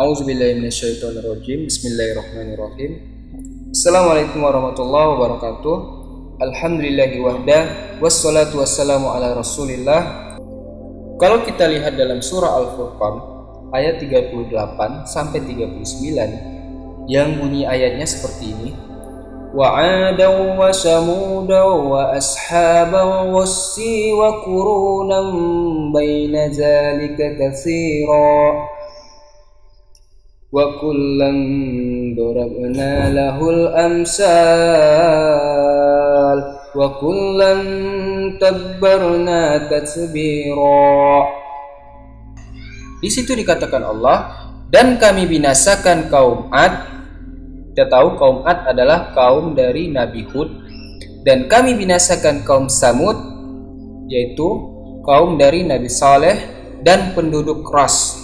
A'udzubillahiminasyaitonirrajim. Bismillahirrahmanirrahim. Assalamualaikum warahmatullahi wabarakatuh. Alhamdulillahi wahda, wassalatu wassalamu ala rasulillah. Kalau kita lihat dalam surah Al-Furqan ayat 38 sampai 39, yang bunyi ayatnya seperti ini: wa 'adan wa samudan wa ashaban wassi wa qurunan baina zalika katsira wa kullan darabna lahul amsal wa kullan tabbarna tatbira. Di situ dikatakan Allah, dan kami binasakan kaum Ad. Kita tahu kaum Ad adalah kaum dari Nabi Hud, dan kami binasakan kaum Samud, yaitu kaum dari Nabi Saleh dan penduduk Ras.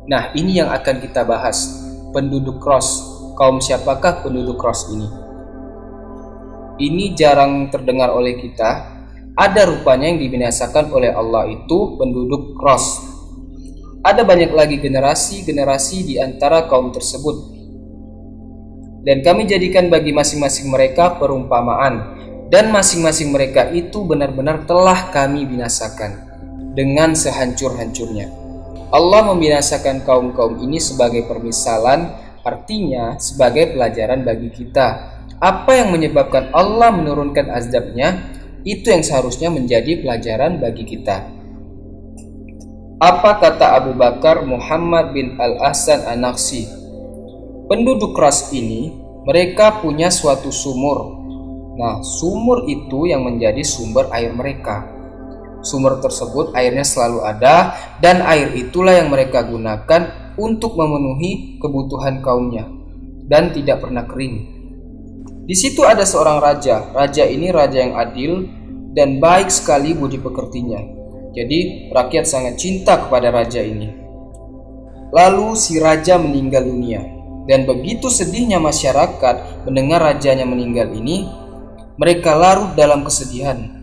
Nah, ini yang akan kita bahas, penduduk Ras. Kaum siapakah penduduk Ras ini? Ini jarang terdengar oleh kita. Ada rupanya yang dibinasakan oleh Allah itu penduduk Ras. Ada banyak lagi generasi-generasi di antara kaum tersebut, dan kami jadikan bagi masing-masing mereka perumpamaan, dan masing-masing mereka itu benar-benar telah kami binasakan dengan sehancur-hancurnya. Allah membinasakan kaum-kaum ini sebagai permisalan, artinya sebagai pelajaran bagi kita. Apa yang menyebabkan Allah menurunkan azabnya, itu yang seharusnya menjadi pelajaran bagi kita. Apa kata Abu Bakar Muhammad bin Al-Ahsan An-Naqsi? Penduduk Ras ini, mereka punya suatu sumur. Nah, sumur itu yang menjadi sumber air mereka. Sumur tersebut airnya selalu ada, dan air itulah yang mereka gunakan untuk memenuhi kebutuhan kaumnya, dan tidak pernah kering. Di situ ada seorang raja. Raja ini raja yang adil dan baik sekali budi pekertinya. Jadi rakyat sangat cinta kepada raja ini. Lalu si raja meninggal dunia, dan begitu sedihnya masyarakat mendengar rajanya meninggal ini, mereka larut dalam kesedihan.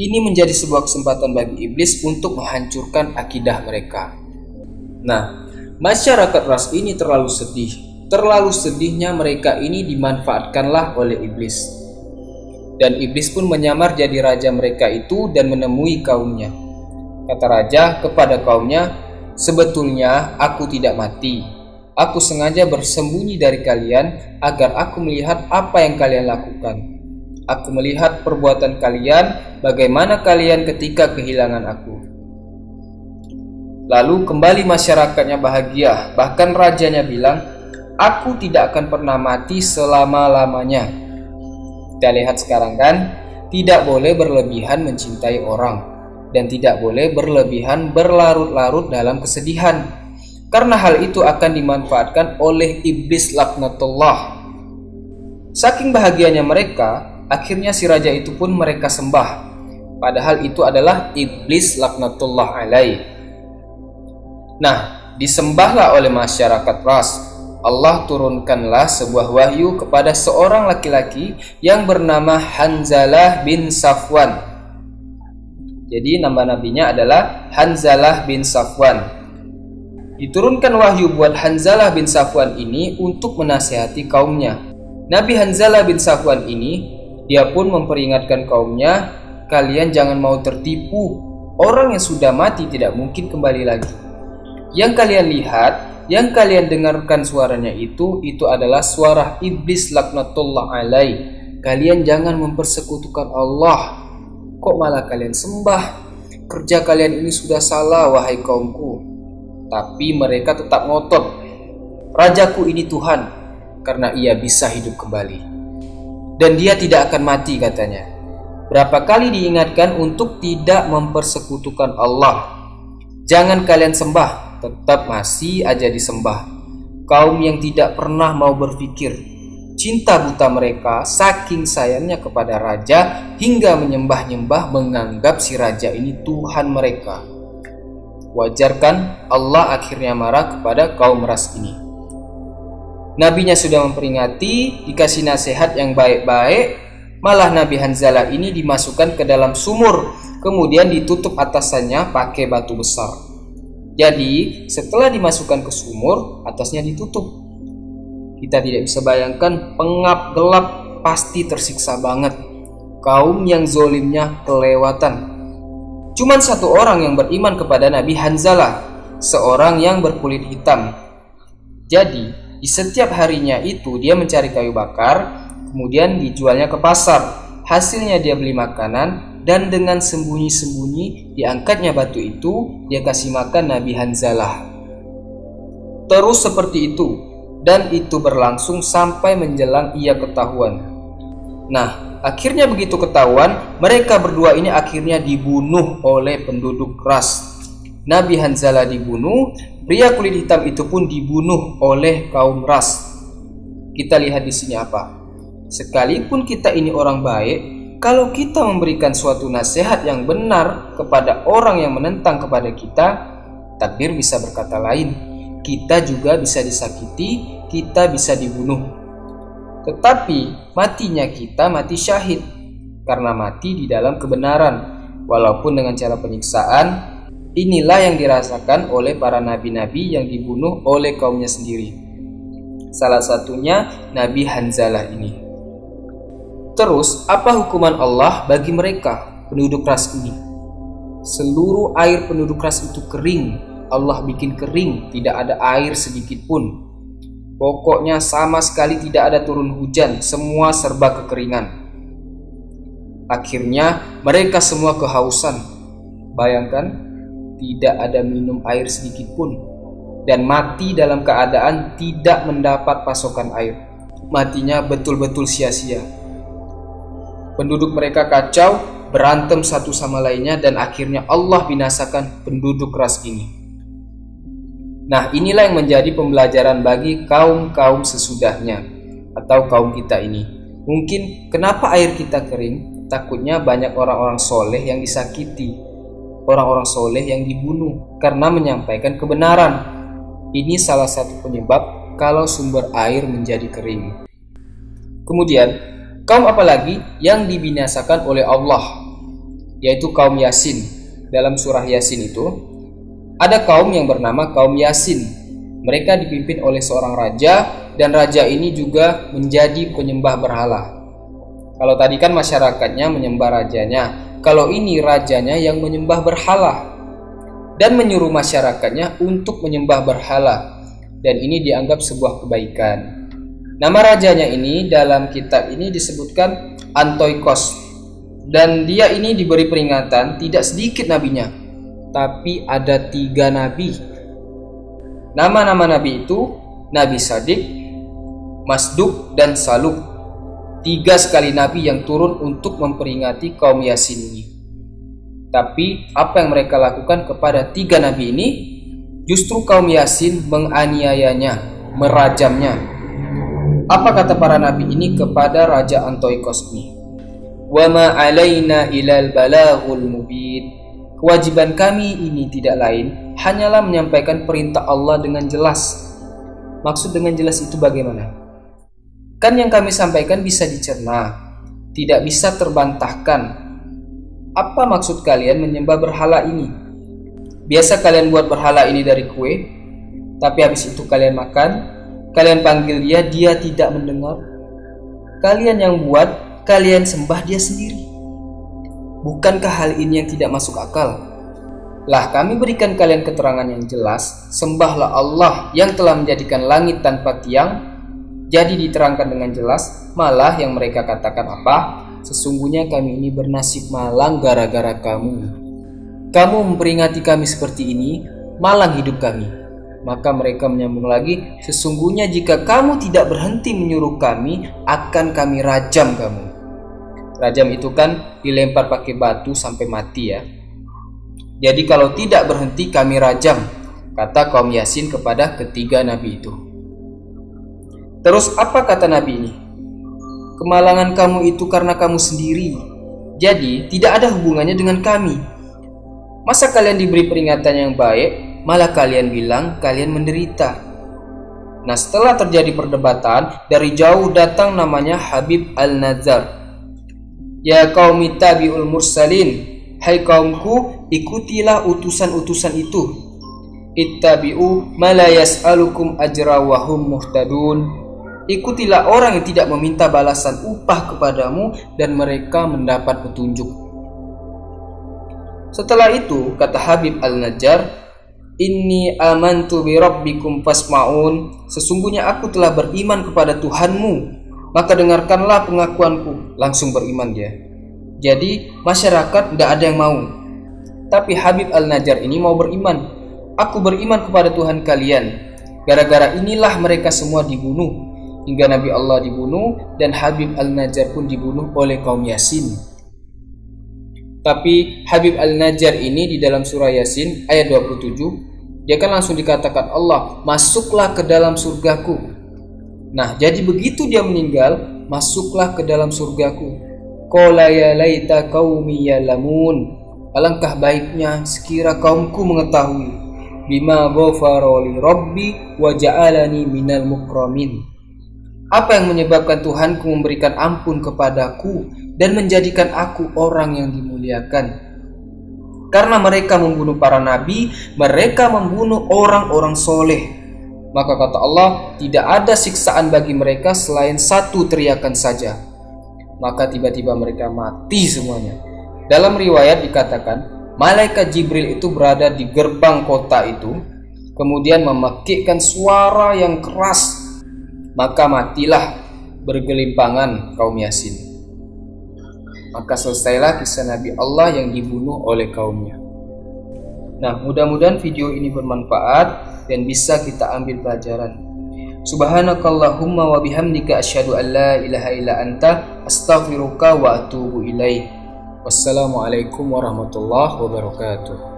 Ini menjadi sebuah kesempatan bagi iblis untuk menghancurkan akidah mereka. Nah, masyarakat Ras ini terlalu sedih. Terlalu sedihnya mereka ini dimanfaatkanlah oleh iblis. Dan iblis pun menyamar jadi raja mereka itu dan menemui kaumnya. Kata raja kepada kaumnya, "Sebetulnya aku tidak mati. Aku sengaja bersembunyi dari kalian agar aku melihat apa yang kalian lakukan. Aku melihat perbuatan kalian, bagaimana kalian ketika kehilangan aku." Lalu kembali masyarakatnya bahagia. Bahkan rajanya bilang, "Aku tidak akan pernah mati selama-lamanya." Kita lihat sekarang kan, tidak boleh berlebihan mencintai orang, dan tidak boleh berlebihan berlarut-larut dalam kesedihan, karena hal itu akan dimanfaatkan oleh iblis laknatullah. Saking bahagianya mereka, akhirnya si raja itu pun mereka sembah, padahal itu adalah iblis laknatullah alaih. Nah, disembahlah oleh masyarakat Ras. Allah turunkanlah sebuah wahyu kepada seorang laki-laki yang bernama Hanzalah bin Safwan. Jadi nama nabinya adalah Hanzalah bin Safwan. Diturunkan wahyu buat Hanzalah bin Safwan ini untuk menasihati kaumnya. Nabi Hanzalah bin Safwan ini, dia pun memperingatkan kaumnya, kalian jangan mau tertipu. Orang yang sudah mati tidak mungkin kembali lagi. Yang kalian lihat, yang kalian dengarkan suaranya itu adalah suara iblis laknatullah alaih. Kalian jangan mempersekutukan Allah. Kok malah kalian sembah? Kerja kalian ini sudah salah, wahai kaumku. Tapi mereka tetap ngotot. Rajaku ini Tuhan, karena ia bisa hidup kembali. Dan dia tidak akan mati, katanya. Berapa kali diingatkan untuk tidak mempersekutukan Allah. Jangan kalian sembah, tetap masih aja disembah. Kaum yang tidak pernah mau berpikir. Cinta buta mereka saking sayangnya kepada raja hingga menyembah-nyembah menganggap si raja ini Tuhan mereka. Wajar kan Allah akhirnya marah kepada kaum Ras ini. Nabinya sudah memperingati, dikasih nasihat yang baik-baik, malah Nabi Hanzalah ini dimasukkan ke dalam sumur, kemudian ditutup atasannya pakai batu besar. Jadi setelah dimasukkan ke sumur, atasnya ditutup. Kita tidak bisa bayangkan, pengap gelap, pasti tersiksa banget. Kaum yang zolimnya kelewatan. Cuman satu orang yang beriman kepada Nabi Hanzalah, seorang yang berkulit hitam. Jadi di setiap harinya itu dia mencari kayu bakar, kemudian dijualnya ke pasar. Hasilnya dia beli makanan, dan dengan sembunyi-sembunyi diangkatnya batu itu, dia kasih makan Nabi Hanzalah. Terus seperti itu, dan itu berlangsung sampai menjelang ia ketahuan. Nah, akhirnya begitu ketahuan, mereka berdua ini akhirnya dibunuh oleh penduduk Ras. Nabi Hanzalah dibunuh, pria kulit hitam itu pun dibunuh oleh kaum Ras. Kita lihat di sini apa? Sekalipun kita ini orang baik, kalau kita memberikan suatu nasihat yang benar kepada orang yang menentang kepada kita, takdir bisa berkata lain. Kita juga bisa disakiti, kita bisa dibunuh. Tetapi matinya kita mati syahid, karena mati di dalam kebenaran, walaupun dengan cara penyiksaan. Inilah yang dirasakan oleh para nabi-nabi yang dibunuh oleh kaumnya sendiri. Salah satunya Nabi Hanzalah ini. Terus, apa hukuman Allah bagi mereka, penduduk Ras ini? Seluruh air penduduk Ras itu kering. Allah bikin kering, tidak ada air sedikit pun. Pokoknya sama sekali tidak ada turun hujan, semua serba kekeringan. Akhirnya mereka semua kehausan. Bayangkan, tidak ada minum air sedikit pun. Dan mati dalam keadaan tidak mendapat pasokan air. Matinya betul-betul sia-sia. Penduduk mereka kacau, berantem satu sama lainnya, dan akhirnya Allah binasakan penduduk Ras ini. Nah, inilah yang menjadi pembelajaran bagi kaum-kaum sesudahnya, atau kaum kita ini. Mungkin kenapa air kita kering? Takutnya banyak orang-orang soleh yang disakiti, orang-orang soleh yang dibunuh karena menyampaikan kebenaran. Ini salah satu penyebab kalau sumber air menjadi kering. Kemudian, kaum apalagi yang dibinasakan oleh Allah, yaitu kaum Yasin. Dalam surah Yasin itu ada kaum yang bernama kaum Yasin. Mereka dipimpin oleh seorang raja, dan raja ini juga menjadi penyembah berhala. Kalau tadi kan masyarakatnya menyembah rajanya, kalau ini rajanya yang menyembah berhala dan menyuruh masyarakatnya untuk menyembah berhala, dan ini dianggap sebuah kebaikan. Nama rajanya ini dalam kitab ini disebutkan Antiochos, dan dia ini diberi peringatan tidak sedikit nabinya, tapi ada 3 nabi. Nama-nama nabi itu Nabi Sadiq, Masduq, dan Saluk. 3 sekali nabi yang turun untuk memperingati kaum Yasin ini. Tapi apa yang mereka lakukan kepada 3 nabi ini? Justru kaum Yasin menganiayanya, merajamnya. Apa kata para nabi ini kepada Raja Antiochos ini? Wa ma alaina ilal balaghul mubin. Kewajiban kami ini tidak lain hanyalah menyampaikan perintah Allah dengan jelas. Maksud dengan jelas itu bagaimana? Kan yang kami sampaikan bisa dicerna, tidak bisa terbantahkan. Apa maksud kalian menyembah berhala ini? Biasa kalian buat berhala ini dari kue, tapi habis itu kalian makan, kalian panggil dia, dia tidak mendengar. Kalian yang buat, kalian sembah dia sendiri. Bukankah hal ini yang tidak masuk akal? Lah, kami berikan kalian keterangan yang jelas. Sembahlah Allah yang telah menjadikan langit tanpa tiang. Jadi diterangkan dengan jelas. Malah yang mereka katakan apa? Sesungguhnya kami ini bernasib malang gara-gara kamu. Kamu memperingati kami seperti ini, malang hidup kami. Maka mereka menyambung lagi, sesungguhnya jika kamu tidak berhenti menyuruh kami, akan kami rajam kamu. Rajam itu kan dilempar pakai batu sampai mati ya. Jadi kalau tidak berhenti kami rajam, kata kaum Yasin kepada ketiga nabi itu. Terus apa kata nabi ini? Kemalangan kamu itu karena kamu sendiri. Jadi tidak ada hubungannya dengan kami. Masa kalian diberi peringatan yang baik, malah kalian bilang kalian menderita. Nah, setelah terjadi perdebatan, dari jauh datang namanya Habib Al-Nazar. Ya qaumi tabi'ul mursalin, hai kaumku, ikutilah utusan-utusan itu. ittabi'u ma la yas'alukum ajra wa hum muhtadun. Ikutilah orang yang tidak meminta balasan upah kepadamu dan mereka mendapat petunjuk. Setelah itu kata Habib Al-Najjar, inni amantu bi rabbikum fasma'un. Sesungguhnya aku telah beriman kepada Tuhanmu, maka dengarkanlah pengakuanku. Langsung beriman dia. Jadi masyarakat tidak ada yang mau. Tapi Habib Al-Najjar ini mau beriman. Aku beriman kepada Tuhan kalian. Gara-gara inilah mereka semua dibunuh. Hingga Nabi Allah dibunuh dan Habib Al-Najjar pun dibunuh oleh kaum Yasin. Tapi Habib Al-Najjar ini di dalam surah Yasin ayat 27, dia kan langsung dikatakan Allah, masuklah ke dalam surgaku. Nah, jadi begitu dia meninggal, masuklah ke dalam surgaku. Qala ya laita qaumi ya'lamun. Alangkah baiknya sekira kaumku mengetahui. Bima ghafara li rabbi wa ja'alani minal mukramin. Apa yang menyebabkan Tuhanku memberikan ampun kepadaku dan menjadikan aku orang yang dimuliakan? Karena mereka membunuh para nabi, mereka membunuh orang-orang soleh. Maka kata Allah, tidak ada siksaan bagi mereka selain satu teriakan saja. Maka tiba-tiba mereka mati semuanya. Dalam riwayat dikatakan, malaikat Jibril itu berada di gerbang kota itu, kemudian memekikkan suara yang keras. Maka matilah bergelimpangan kaum Yasin. Maka selesailah kisah Nabi Allah yang dibunuh oleh kaumnya. Nah, mudah-mudahan video ini bermanfaat dan bisa kita ambil pelajaran. Subhanakallahumma wa bihamdika asyhadu an la ilaha illa anta astaghfiruka wa atubu ilaik. Wassalamualaikum warahmatullahi wabarakatuh.